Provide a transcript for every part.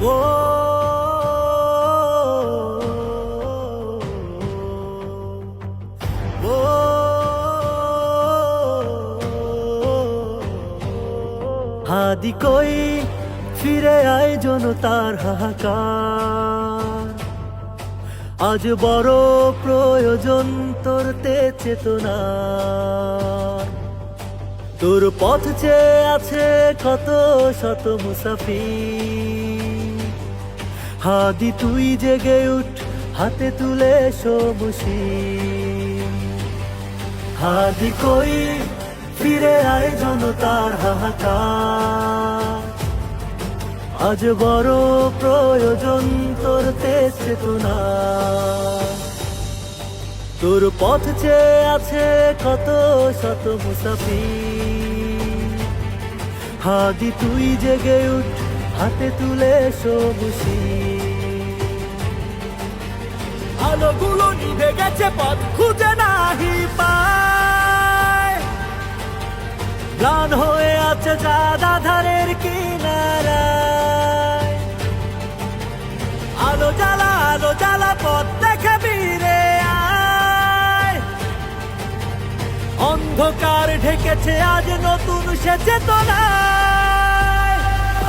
ও ও হাদি কই ফিরে আয় জনতার হাহাকার, আজ বড় প্রয়োজন তোর তে চেতনা। তোর পথ চেয়ে আছে কত শত মুসাফির, হাদি তুই জেগে উঠ, হাতে তুলে সমুশি। হাদি কই ফিরে আয় জনতার হাহাকার, আজ বড় প্রয়োজন তোর তে চেতনা। তোর পথ চেয়ে আছে কত শত মুসাফির, হাদি তুই জেগে উঠ, হাতে তুলে সমুশি। আলোগুলো নিভে গেছে, পথ খুঁজে নাহি পায়, গান হয়ে আছে চাঁদ আধারের কিনারায়। আলো জ্বালা পথ দেখে বীরে আয়, অন্ধকার ঢেকেছে আজ নতুন সে চেতনায়।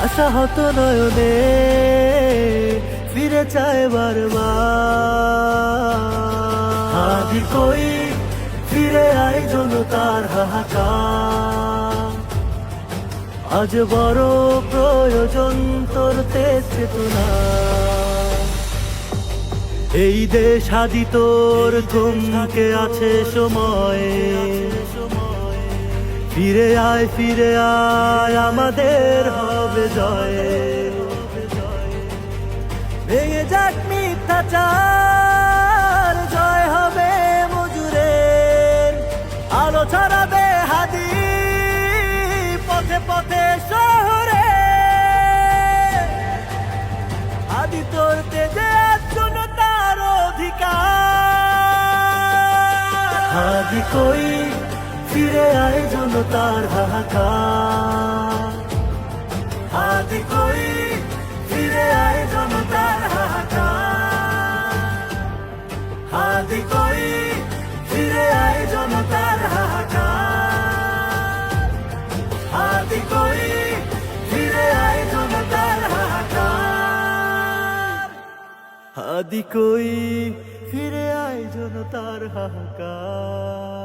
আশাহত নয়নে ফিরে চায় বারবার, হাদি কই ফিরে আয় জনতার হাহাকার, আজ বড় প্রয়োজন তোর তে চেতনা। এই দেশ হাদি তোর থমকে আছে সময়ে, ফিরে আয় আমাদের হবে জয়। ভেঙে যাক মিথ্যাচার, জয় হবে মজুরের, আলো ছড়াবে হাদি পথে পথে শহরে। হাদি তোর তেজে জনতার অধিকার, হাদি কই ফিরে আয় জনতার হাহাকার, হাদি কই ফিরে আয় জনতার হাহাকার, হাদি কই ফিরে আয় জনতার হাহাকার, হাদি কই ফিরে আয় জনতার হাহাকার, হাদি কই ফিরে আয় জনতার হাহাকার।